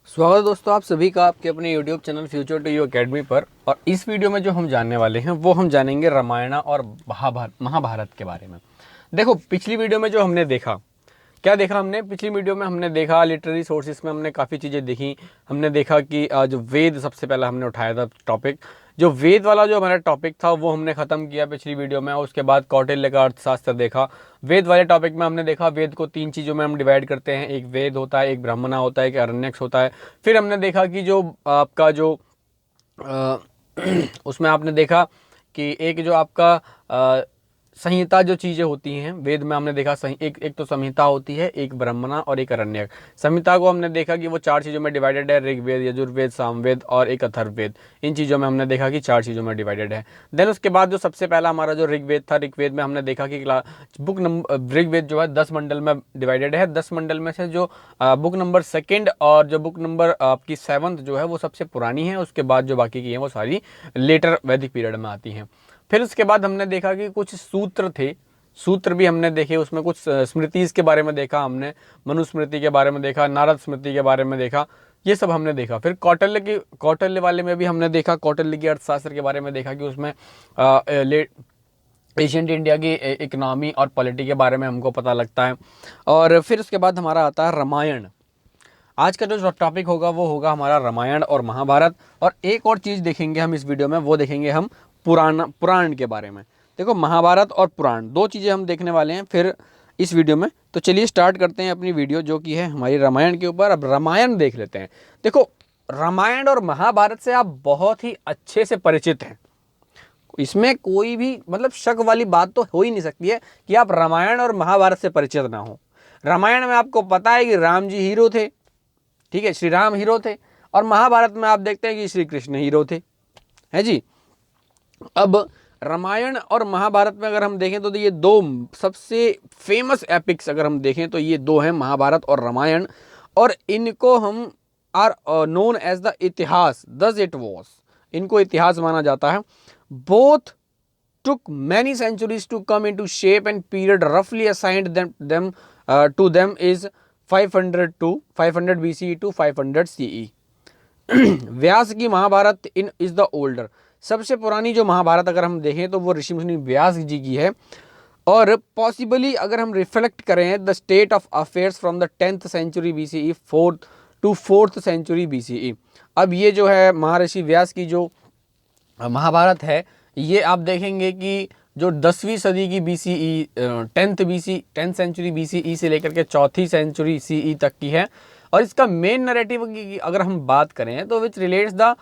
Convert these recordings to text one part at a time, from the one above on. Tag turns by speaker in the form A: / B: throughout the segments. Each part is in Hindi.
A: स्वागत है दोस्तों आप सभी का आपके अपने YouTube channel future to you academy पर। और इस वीडियो में जो हम जानने वाले हैं वो हम जानेंगे रामायण और महाभारत के बारे में। देखो, पिछली वीडियो में जो हमने देखा, क्या देखा हमने पिछली वीडियो में? हमने देखा लिटरेरी सोर्सेज में हमने काफ़ी चीज़ें देखी। हमने देखा कि जो वेद सबसे पहला हमने उठाया था टॉपिक, जो वेद वाला जो हमारा टॉपिक था वो हमने ख़त्म किया पिछली वीडियो में। उसके बाद कौटिल्य का अर्थशास्त्र देखा। वेद वाले टॉपिक में हमने देखा वेद को 3 चीज़ों में हम डिवाइड करते हैं, एक वेद होता है, एक ब्राह्मणा होता है, एक अरण्यक होता है। फिर हमने देखा कि जो आपका जो उसमें आपने देखा कि एक जो आपका संहिता जो चीज़ें होती हैं वेद में, हमने देखा एक तो संहिता होती है, एक ब्राह्मणा और एक अरण्यक। संहिता को हमने देखा कि वो 4 चीज़ों में डिवाइडेड है, ऋग्वेद, यजुर्वेद, सामवेद और एक अथर्ववेद। इन चीज़ों में हमने देखा कि 4 चीज़ों में डिवाइडेड है। देन उसके बाद जो सबसे पहला हमारा जो ऋग्वेद था, ऋग्वेद में हमने देखा कि बुक नंबर ऋग्वेद जो है 10 मंडल में डिवाइडेड है। 10 मंडल में से जो बुक नंबर 2 और जो बुक नंबर आपकी 7 जो है वो सबसे पुरानी है। उसके बाद जो बाकी की हैं वो सारी लेटर वैदिक पीरियड में आती हैं। फिर उसके बाद हमने देखा कि कुछ सूत्र थे, सूत्र भी हमने देखे। उसमें कुछ स्मृतिज के बारे में देखा हमने, मनुस्मृति के बारे में देखा, नारद स्मृति के बारे में देखा, ये सब हमने देखा। फिर कौटिल्य वाले में भी हमने देखा, कौटिल्य की अर्थशास्त्र के बारे में देखा कि उसमें एशियंट इंडिया की इकोनॉमी और पॉलिटी के बारे में हमको पता लगता है। और फिर उसके बाद हमारा आता है रामायण। आज का जो टॉपिक होगा वो होगा हमारा रामायण और महाभारत। और एक और चीज़ देखेंगे हम इस वीडियो में, वो देखेंगे हम पुराण के बारे में। देखो, महाभारत और पुराण 2 चीज़ें हम देखने वाले हैं फिर इस वीडियो में। तो चलिए स्टार्ट करते हैं अपनी वीडियो जो कि है हमारी रामायण के ऊपर। अब रामायण देख लेते हैं। देखो, रामायण और महाभारत से आप बहुत ही अच्छे से परिचित हैं, इसमें कोई भी मतलब शक वाली बात तो हो ही नहीं सकती है कि आप रामायण और महाभारत से परिचित ना हो। रामायण में आपको पता है कि राम जी हीरो थे, ठीक है, श्री राम हीरो थे। और महाभारत में आप देखते हैं कि श्री कृष्ण हीरो थे, है जी। अब रामायण और महाभारत में अगर हम देखें तो ये 2 सबसे फेमस एपिक्स अगर हम देखें तो ये 2 हैं, महाभारत और रामायण। और इनको हम आर नोन एज द इतिहास, दस इट वॉज, इनको इतिहास माना जाता है। Both took many centuries to come into shape and period roughly assigned to them is 500 BCE to 500 CE. व्यास की महाभारत इज द ओल्डर। सबसे पुरानी जो महाभारत अगर हम देखें तो वो ऋषि मुनि व्यास जी की है। और पॉसिबली अगर हम रिफ्लेक्ट करें the state of affairs from the 10th century BCE 4th century BCE। अब ये जो है महर्षि व्यास की जो महाभारत है, ये आप देखेंगे कि जो 10वीं सदी की BCE 10th सेंचुरी BCE से लेकर के 4th सेंचुरी CE तक की है। और इसका मेन नैरेटिव की अगर हम बात करें तो which relates the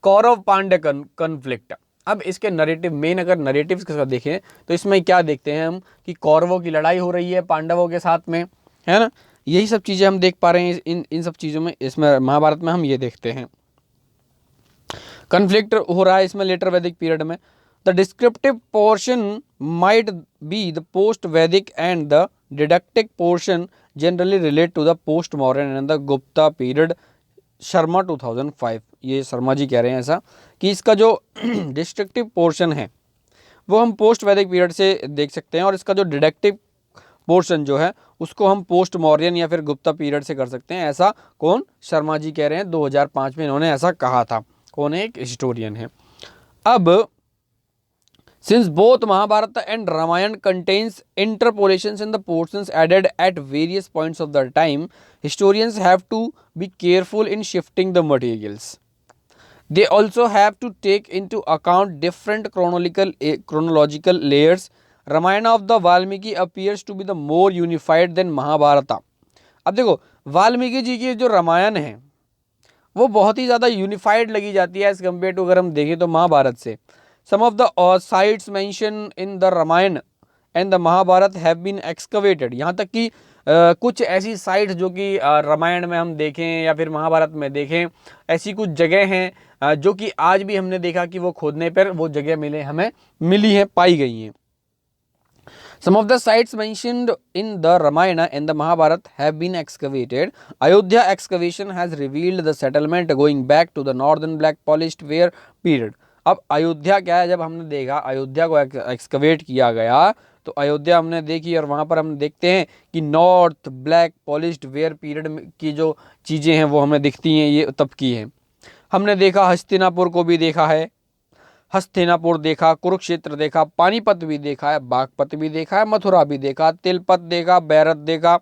A: Kaurav Pandya conflict. अब इसके नैरेटिव, मेन अगर नैरेटिव्स का देखें तो इसमें क्या देखते हैं हम कि कौरवों की लड़ाई हो रही है पांडवों के साथ में, है ना। यही सब चीज़ें हम देख पा रहे हैं इन सब चीज़ों में। इसमें महाभारत में हम ये देखते हैं कन्फ्लिक्ट हो रहा है इसमें लेटर वैदिक पीरियड में। The descriptive portion might be the post Vaidik and the didactic portion generally relate to the post modern and the Gupta period. Sharma 2005, ये शर्मा जी कह रहे हैं ऐसा कि इसका जो डिस्क्रिप्टिव पोर्शन है वो हम पोस्ट वैदिक पीरियड से देख सकते हैं, और इसका जो डिडक्टिव पोर्शन जो है उसको हम पोस्ट मौर्यन या फिर गुप्ता पीरियड से कर सकते हैं। ऐसा कौन? शर्मा जी कह रहे हैं, 2005 में इन्होंने ऐसा कहा था। कौन है? एक हिस्टोरियन है। अब since both Mahabharata and Ramayana contains interpolations in the portions added at various points of the time, historians have to be careful in shifting the materials. They also have to take into account different chronological layers. Ramayana of the Valmiki appears to be the more unified than Mahabharata. अब देखो, वाल्मीकि जी की जो रामायण है वो बहुत ही ज़्यादा यूनिफाइड लगी जाती है एज कम्पेयर टू अगर हम देखें तो महाभारत से। Some of the sites mentioned in the Ramayana and the Mahabharata have been excavated. यहाँ तक कि कुछ ऐसी साइट्स जो कि रामायण में हम देखें या फिर महाभारत में देखें, ऐसी कुछ जगह हैं जो कि आज भी हमने देखा कि वो खोदने पर वो जगह हमें मिली हैं, पाई गई हैं। Some of the sites mentioned in the Ramayana and the Mahabharata have been excavated. Ayodhya excavation has revealed the settlement going back to the northern black polished ware period. अब अयोध्या क्या है, जब हमने देखा अयोध्या को एक्सकवेट किया गया तो अयोध्या हमने देखी और वहाँ पर हम देखते हैं कि north black polished where period की जो चीज़ें हैं वो हमें दिखती हैं, ये तब की हैं। हमने देखा हस्तिनापुर को भी देखा है, हस्तिनापुर देखा, कुरुक्षेत्र देखा, पानीपत भी देखा है, बागपत भी देखा है, मथुरा भी देखा, तिलपत देखा, बैरत देखा।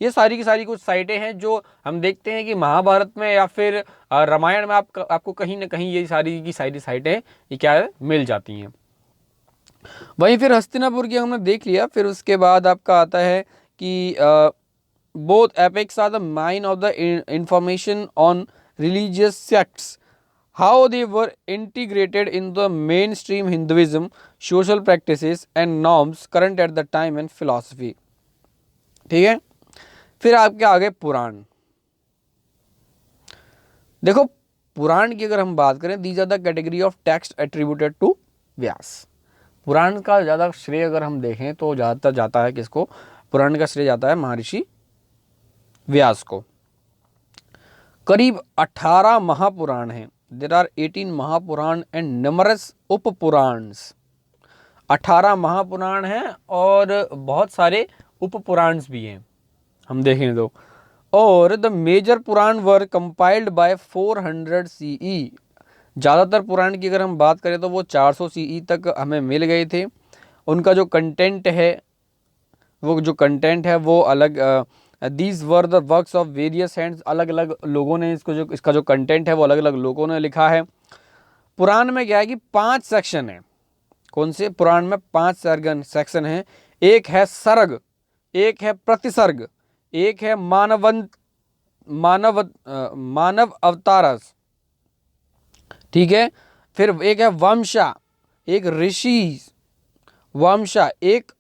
A: ये सारी की सारी कुछ साइटें हैं जो हम देखते हैं कि महाभारत में या फिर रामायण में आपको कहीं ना कहीं ये सारी की सारी साइटें ये क्या है मिल जाती हैं। वहीं फिर हस्तिनापुर की हमने देख लिया। फिर उसके बाद आपका आता है कि both epics are the main of the information on religious sects, how they were integrated in the mainstream Hinduism, social practices and norms current at the time and philosophy। ठीक है, फिर आपके आगे पुराण। देखो पुराण की अगर हम बात करें, these are the category of text attributed to Vyasa. Purana का ज़्यादा श्रेय अगर हम देखें तो ज़्यादातर जाता है किसको? पुराण का श्रेय जाता है महर्षि व्यास को। करीब 18 महापुराण हैं। There are 18 Mahapuran and numerous उपपुराण्स। 18 Mahapuran हैं और बहुत सारे उपपुराण्स भी हैं हम देखें तो। और the major purana were compiled by 400 CE। ज़्यादातर पुराण की अगर हम बात करें तो वो 400 CE तक हमें मिल गए थे। उनका जो कंटेंट है वो अलग these were the works of various hands. अलग अलग लोगों ने इसका जो कंटेंट है वो अलग अलग लोगों ने लिखा है। पुराण में क्या है कि 5 सेक्शन है। कौन से? पुराण में 5 सेक्शन हैं। एक है सर्ग, एक है प्रतिसर्ग, एक है मानव अवतारस, ठीक है। फिर एक है वंशा, एक ऋषि वंशा, एक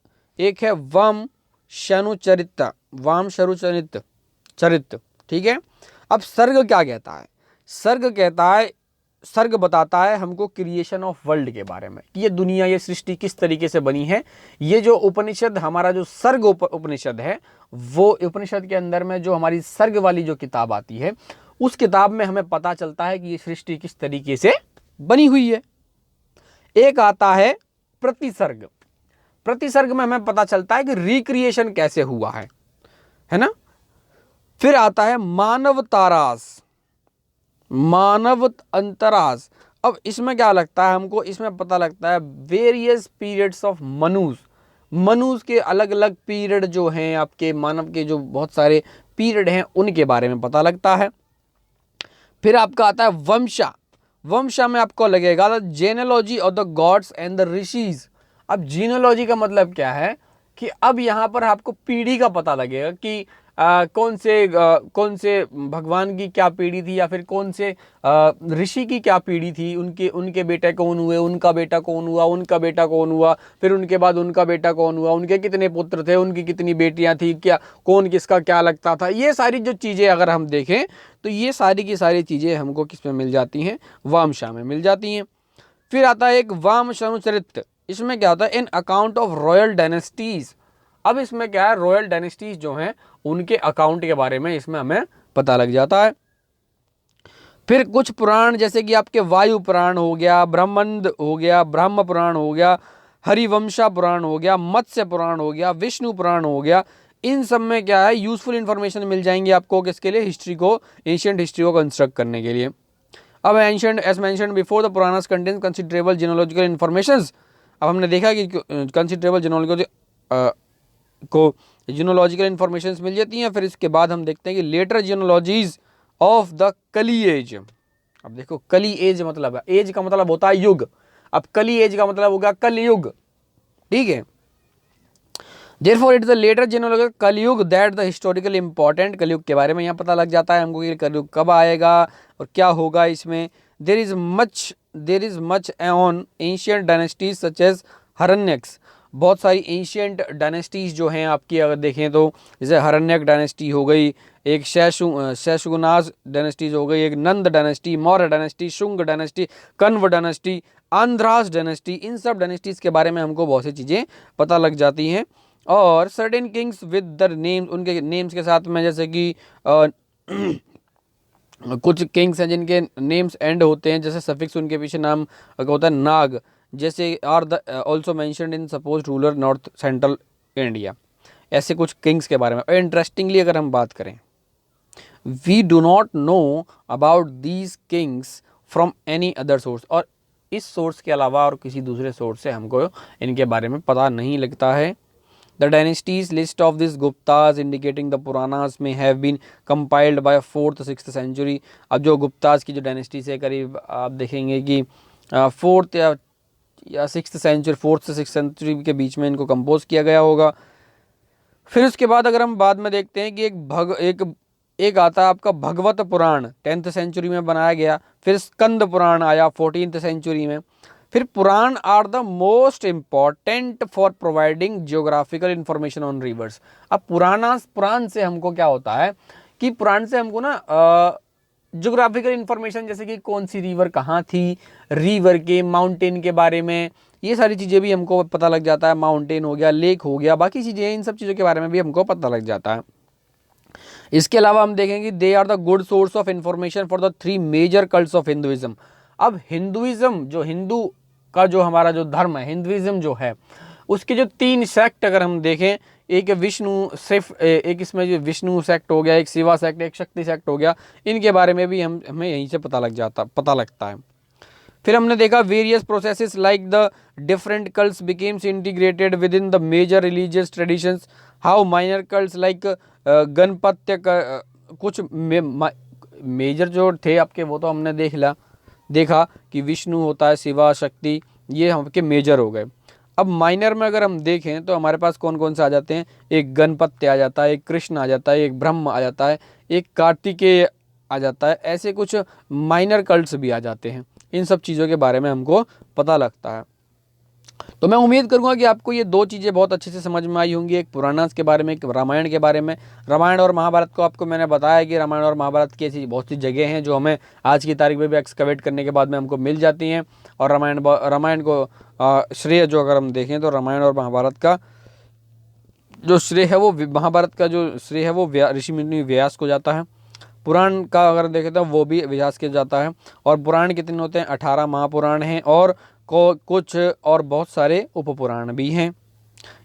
A: है वम शनुचरित, वाम शरुचरित चरित्र, ठीक है। अब सर्ग क्या कहता है? सर्ग बताता है हमको क्रिएशन ऑफ वर्ल्ड के बारे में, कि ये दुनिया, ये सृष्टि किस तरीके से बनी है। ये जो उपनिषद, हमारा जो सर्ग उपनिषद है, वो उपनिषद के अंदर में जो हमारी सर्ग वाली जो किताब आती है, उस किताब में हमें पता चलता है कि ये सृष्टि किस तरीके से बनी हुई है। एक आता है प्रतिसर्ग। प्रतिसर्ग में हमें पता चलता है कि रिक्रिएशन कैसे हुआ है ना। फिर आता है मानव तारास, मानव अंतरास। अब इसमें क्या लगता है हमको? इसमें पता लगता है वेरियस पीरियड्स ऑफ मनुज के अलग अलग पीरियड जो हैं, आपके मानव के जो बहुत सारे पीरियड हैं उनके बारे में पता लगता है। फिर आपका आता है वंशा। वंशा में आपको लगेगा the genealogy of the gods and the rishis. अब जीनोलॉजी का मतलब क्या है कि अब यहाँ पर आपको पीढ़ी का पता लगेगा कि कौन से भगवान की क्या पीढ़ी थी, या फिर कौन से ऋषि की क्या पीढ़ी थी, उनके बेटे कौन हुए, उनका बेटा कौन हुआ, उनका बेटा कौन हुआ, फिर उनके बाद उनका बेटा कौन हुआ, उनके कितने पुत्र थे, उनकी कितनी बेटियां थी, क्या कौन किसका क्या लगता था। ये सारी जो चीज़ें अगर हम देखें तो ये सारी की सारी चीज़ें हमको किस में मिल जाती हैं? वामशा में मिल जाती हैं। फिर आता है एक वाम शनुचरित। इसमें क्या होता है? इन अकाउंट ऑफ रॉयल डायनेस्टीज। अब इसमें क्या है? रॉयल डायनेस्टीज जो हैं उनके अकाउंट के बारे में इसमें हमें पता लग जाता है। फिर कुछ पुराण जैसे कि आपके वायु पुराण हो गया, ब्रह्मंड हो गया, ब्रह्म पुराण हो गया, हरिवंशा पुराण हो गया, मत्स्य पुराण हो गया, विष्णु पुराण हो गया। इन सब में क्या है? यूजफुल इंफॉर्मेशन मिल जाएंगी आपको किसके लिए? हिस्ट्री को, एंशिएंट हिस्ट्री को कंस्ट्रक्ट करने के लिए। अब ancient age mentioned before the Puranas contain considerable genealogical informations. अब हमने देखा कि कंसिडरेबल जीनोलॉजिकल इंफॉर्मेशंस मिल जाती हैं। फिर इसके बाद हम देखते हैं कि लेटर जीनोलॉजीज ऑफ द कली एज। अब देखो कली एज मतलब है, एज का मतलब होता है युग। अब कली एज का मतलब होगा कलयुग, ठीक है। Therefore it is the later genealogy कलयुग that the historically important। कलयुग के बारे में यहाँ पता लग जाता है हमको कि कलयुग कब आएगा और क्या होगा इसमें। there is much on ancient dynasties such as हरण्यक्स। बहुत सारी एंशियंट डायनेस्टीज जो हैं आपकी अगर देखें तो, जैसे हरण्यक डायनेस्टी हो गई, एक शैशुगनाज डायनेस्टीज हो गई, एक Nanda dynasty, Maurya dynasty, Shunga dynasty, Kanva dynasty, Andhras dynasty. इन सब डायनेस्टीज के बारे में हमको बहुत सी चीज़ें पता लग जाती हैं। और certain Kings with the names, उनके नेम्स के साथ में, जैसे कि कुछ किंग्स हैं जिनके नेम्स एंड होते हैं, जैसे सफिक्स उनके पीछे नाम होता है नाग, जैसे are the also mentioned in suppose ruler north central India. ऐसे कुछ किंग्स के बारे में। और इंटरेस्टिंगली अगर हम बात करें, we do not know about these kings from any other source. और इस सोर्स के अलावा और किसी दूसरे सोर्स से हमको इनके बारे में पता नहीं लगता है। The dynasties list of these Guptas indicating the Puranas may have been compiled by 4th-6th century। अब जो गुप्ताज की जो डायनेस्टी से करीब आप देखेंगे कि 4th या 6th सेंचुरी, 4th से 6th सेंचुरी के बीच में इनको कंपोज किया गया होगा। फिर उसके बाद अगर हम बाद में देखते हैं कि एक आता है आपका भगवत पुराण 10th सेंचुरी में बनाया गया। फिर स्कंद पुराण आया 14th सेंचुरी में। फिर Purana are the most important for providing geographical information on rivers. अब पुराण से हमको क्या होता है कि पुराण से हमको ना जियोग्राफिकल इंफॉर्मेशन, जैसे कि कौन सी रिवर कहाँ थी, रिवर के माउंटेन के बारे में, ये सारी चीज़ें भी हमको पता लग जाता है। माउंटेन हो गया, लेक हो गया, बाकी चीज़ें, इन सब चीज़ों के बारे में भी हमको पता लग जाता है। इसके अलावा हम देखेंगे they are the good source of information for the 3 major cults of Hinduism. अब हिंदुइज्म, जो हिंदू का जो हमारा जो धर्म है, हिंदुइज्म जो है, उसके जो 3 सेक्ट अगर हम देखें, एक विष्णु सिर्फ, एक इसमें जो विष्णु सेक्ट हो गया, एक शिवा सेक्ट, एक शक्ति सेक्ट हो गया, इनके बारे में भी हमें यहीं से पता लगता है। फिर हमने देखा various processes like the different cults became integrated with in the major religious traditions, how minor cults like Ganapatya कुछ मेजर जो थे आपके, वो तो हमने देखा कि विष्णु होता है, शिवा, शक्ति, ये हमके मेजर हो गए। अब माइनर में अगर हम देखें तो हमारे पास कौन कौन से आ जाते हैं, एक गणपत्य आ जाता है, एक कृष्ण आ जाता है, एक ब्रह्म आ जाता है, एक कार्तिकेय आ जाता है। ऐसे कुछ माइनर कल्ट्स भी आ जाते हैं। इन सब चीज़ों के बारे में हमको पता लगता है। तो मैं उम्मीद करूंगा कि आपको ये 2 चीज़ें बहुत अच्छे से समझ में आई होंगी, एक पुराणास के बारे में, एक रामायण के बारे में। रामायण और महाभारत को आपको मैंने बताया कि रामायण और महाभारत की ऐसी बहुत सी जगह हैं जो हमें आज की तारीख में भी एक्सकवेट करने के बाद में हमको मिल जाती हैं। और रामायण को श्रेय जो अगर हम देखें तो रामायण और महाभारत का जो श्रेय है वो, महाभारत का जो श्रेय है वो ऋषि मुनि व्यास को जाता है। पुराण का अगर देखें तो वो भी व्यास के जाता है। और पुराण कितने होते हैं, 18 महापुराण हैं और कुछ और बहुत सारे उपपुराण भी हैं।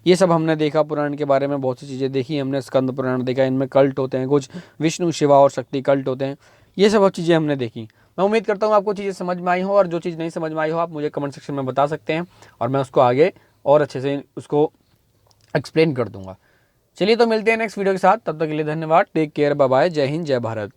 A: ये सब हमने देखा, पुराण के बारे में बहुत सी चीज़ें देखी हमने। स्कंद पुराण देखा, इनमें कल्ट होते हैं, कुछ विष्णु, शिवा और शक्ति कल्ट होते हैं। ये सब चीज़ें हमने देखी। मैं उम्मीद करता हूँ आपको चीज़ें समझ में आई हो, और जो चीज़ नहीं समझ में आई हो आप मुझे कमेंट सेक्शन में बता सकते हैं और मैं उसको आगे और अच्छे से उसको एक्सप्लेन कर दूंगा। चलिए तो मिलते हैं नेक्स्ट वीडियो के साथ, तब तक के लिए धन्यवाद। टेक केयर, बाय बाय, जय हिंद, जय भारत।